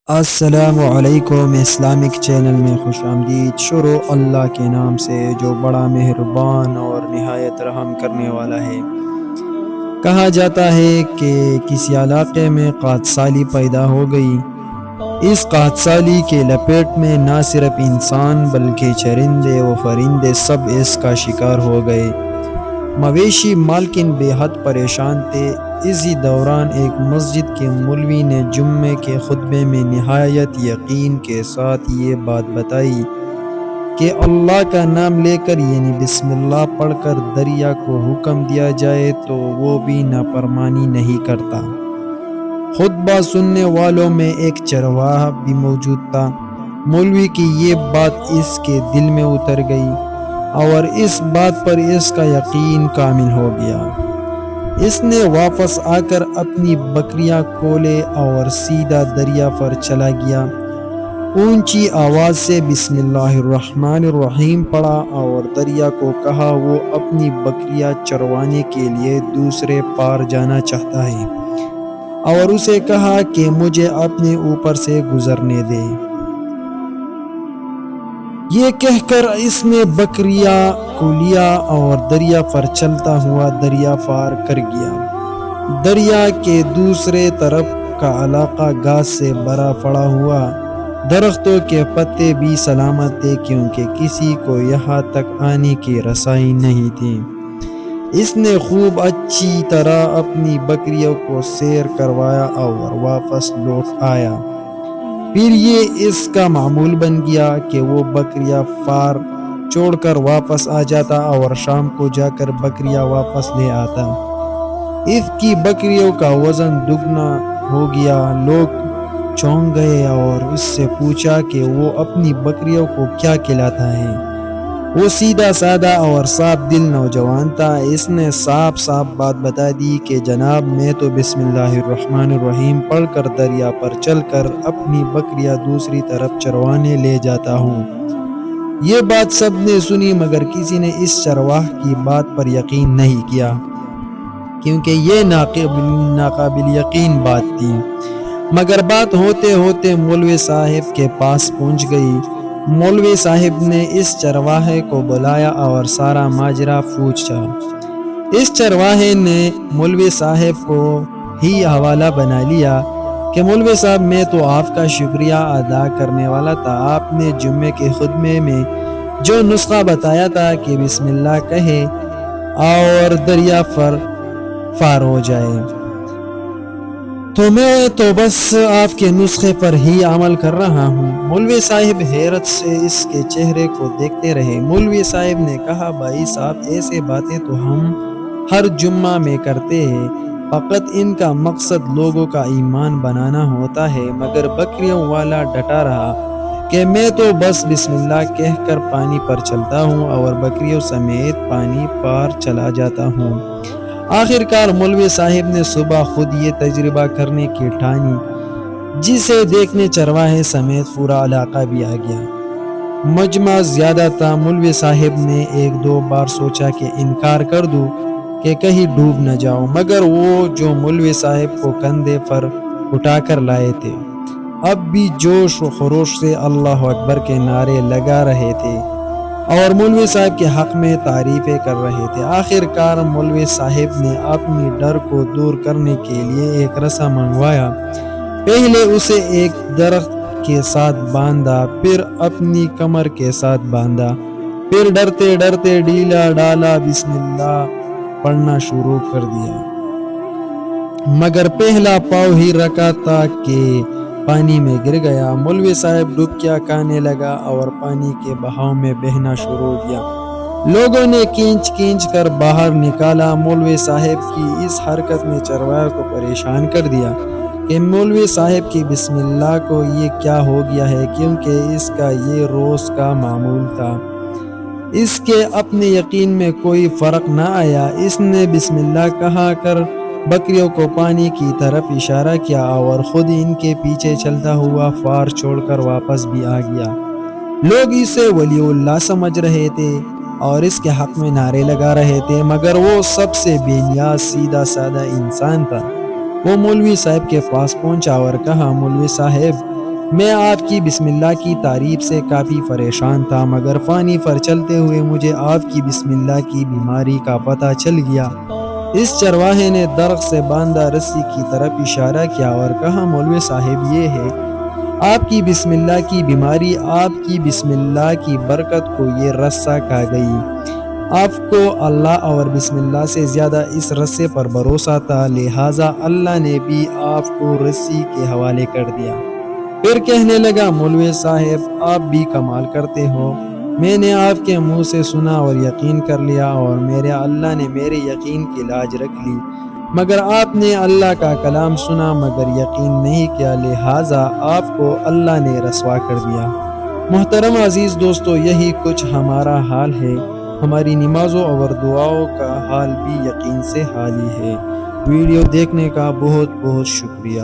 السلام علیکم Islamic channel میں خوش آمدید۔ شروع اللہ کے نام سے جو بڑا مہربان اور نہایت رحم کرنے والا ہے۔ کہا جاتا ہے کہ کسی علاقے میں قحط سالی پیدا ہو گئی۔ اس قحط سالی کے لپیٹ میں نہ صرف انسان بلکہ چرندے و فرندے سب اس کا شکار ہو گئے۔ مویشی مالکن بے حد پریشان تھے۔ اسی دوران ایک مسجد کے مولوی نے جمعے کے خطبے میں نہایت یقین کے ساتھ یہ بات بتائی کہ اللہ کا نام لے کر یعنی بسم اللہ پڑھ کر دریا کو حکم دیا جائے تو وہ بھی نافرمانی نہیں کرتا۔ خطبہ سننے والوں میں ایک چرواہا بھی موجود تھا۔ مولوی کی یہ بات اس کے دل میں اتر گئی اور اس بات پر اس کا یقین کامل ہو گیا۔ اس نے واپس آ کر اپنی بکریاں کھولے اور سیدھا دریا پر چلا گیا۔ اونچی آواز سے بسم اللہ الرحمن الرحیم پڑھا اور دریا کو کہا وہ اپنی بکریاں چروانے کے لیے دوسرے پار جانا چاہتا ہے اور اسے کہا کہ مجھے اپنے اوپر سے گزرنے دے۔ یہ کہہ کر اس نے بکریاں کو لیا اور دریا پر چلتا ہوا دریا پار کر گیا۔ دریا کے دوسرے طرف کا علاقہ گھاس سے بھرا پڑا ہوا، درختوں کے پتے بھی سلامت تھے کیونکہ کسی کو یہاں تک آنے کی رسائی نہیں تھی۔ اس نے خوب اچھی طرح اپنی بکریوں کو سیر کروایا اور واپس لوٹ آیا۔ پھر یہ اس کا معمول بن گیا کہ وہ بکریاں فار چھوڑ کر واپس آ جاتا اور شام کو جا کر بکریاں واپس لے آتا۔ اس کی بکریوں کا وزن دگنا ہو گیا۔ لوگ چونک گئے اور اس سے پوچھا کہ وہ اپنی بکریوں کو کیا کھلاتا ہے۔ وہ سیدھا سادہ اور صاف دل نوجوان تھا۔ اس نے صاف بات بتا دی کہ جناب میں تو بسم اللہ الرحمن الرحیم پڑھ کر دریا پر چل کر اپنی بکریاں دوسری طرف چروانے لے جاتا ہوں۔ یہ بات سب نے سنی مگر کسی نے اس چرواہ کی بات پر یقین نہیں کیا کیونکہ یہ ناقابل یقین بات تھی۔ مگر بات ہوتے ہوتے مولوی صاحب کے پاس پہنچ گئی۔ مولوی صاحب نے اس چرواہے کو بلایا اور سارا ماجرا پوچھا۔ اس چرواہے نے مولوی صاحب کو ہی حوالہ بنا لیا کہ مولوی صاحب میں تو آپ کا شکریہ ادا کرنے والا تھا۔ آپ نے جمعے کے خطبے میں جو نسخہ بتایا تھا کہ بسم اللہ کہے اور دریا پر فار ہو جائے تو میں تو بس آپ کے نسخے پر ہی عمل کر رہا ہوں۔ مولوی صاحب حیرت سے اس کے چہرے کو دیکھتے رہے۔ مولوی صاحب نے کہا بھائی صاحب ایسے باتیں تو ہم ہر جمعہ میں کرتے ہیں، فقط ان کا مقصد لوگوں کا ایمان بنانا ہوتا ہے۔ مگر بکریوں والا ڈٹا رہا کہ میں تو بس بسم اللہ کہہ کر پانی پر چلتا ہوں اور بکریوں سمیت پانی پار چلا جاتا ہوں۔ آخر کار مولوی صاحب نے صبح خود یہ تجربہ کرنے کی ٹھانی، جسے دیکھنے چرواہے سمیت پورا علاقہ بھی آ گیا۔ مجمع زیادہ تھا۔ مولوی صاحب نے ایک دو بار سوچا کہ انکار کر دوں کہ کہیں ڈوب نہ جاؤ، مگر وہ جو مولوی صاحب کو کندھے پر اٹھا کر لائے تھے اب بھی جوش و خروش سے اللہ اکبر کے نعرے لگا رہے تھے اور مولوی صاحب کے حق میں تعریفیں کر رہے تھے۔ آخر کار مولوی صاحب نے اپنی ڈر کو دور کرنے کے لیے ایک رسا منگوایا۔ پہلے اسے ایک درخت کے ساتھ باندھا، پھر اپنی کمر کے ساتھ باندھا، پھر ڈرتے ڈرتے ڈھیلا ڈالا بسم اللہ پڑھنا شروع کر دیا۔ مگر پہلا پاؤں ہی رکھا تھا کہ پانی میں گر گیا۔ مولوی صاحب ڈبکیاں کھانے لگا اور پانی کے بہاؤ میں بہنا شروع ہو گیا۔ لوگوں نے کھینچ کر باہر نکالا۔ مولوی صاحب کی اس حرکت نے چرواہے کو پریشان کر دیا کہ مولوی صاحب کی بسم اللہ کو یہ کیا ہو گیا ہے، کیونکہ اس کا یہ روز کا معمول تھا۔ اس کے اپنے یقین میں کوئی فرق نہ آیا۔ اس نے بسم اللہ کہا کر بکریوں کو پانی کی طرف اشارہ کیا اور خود ان کے پیچھے چلتا ہوا فار چھوڑ کر واپس بھی آ گیا۔ لوگ اسے ولی اللہ سمجھ رہے تھے اور اس کے حق میں نعرے لگا رہے تھے، مگر وہ سب سے بے نیاز سیدھا سادہ انسان تھا۔ وہ مولوی صاحب کے پاس پہنچا اور کہا مولوی صاحب میں آپ کی بسم اللہ کی تعریف سے کافی پریشان تھا، مگر پانی پر چلتے ہوئے مجھے آپ کی بسم اللہ کی بیماری کا پتہ چل گیا۔ اس چرواہے نے درخت سے باندھا رسی کی طرف اشارہ کیا اور کہا، مولوی صاحب یہ ہے آپ کی بسم اللہ کی بیماری، آپ کی بسم اللہ کی برکت کو یہ رسہ کھا گئی۔ آپ کو اللہ اور بسم اللہ سے زیادہ اس رسے پر بھروسہ تھا، لہٰذا اللہ نے بھی آپ کو رسی کے حوالے کر دیا۔ پھر کہنے لگا، مولوی صاحب آپ بھی کمال کرتے ہو، میں نے آپ کے منہ سے سنا اور یقین کر لیا، اور میرے اللہ نے میرے یقین کی لاج رکھ لی، مگر آپ نے اللہ کا کلام سنا مگر یقین نہیں کیا، لہٰذا آپ کو اللہ نے رسوا کر دیا۔ محترم عزیز دوستو، یہی کچھ ہمارا حال ہے، ہماری نمازوں اور دعاؤں کا حال بھی یقین سے حال ہی ہے۔ ویڈیو دیکھنے کا بہت بہت شکریہ۔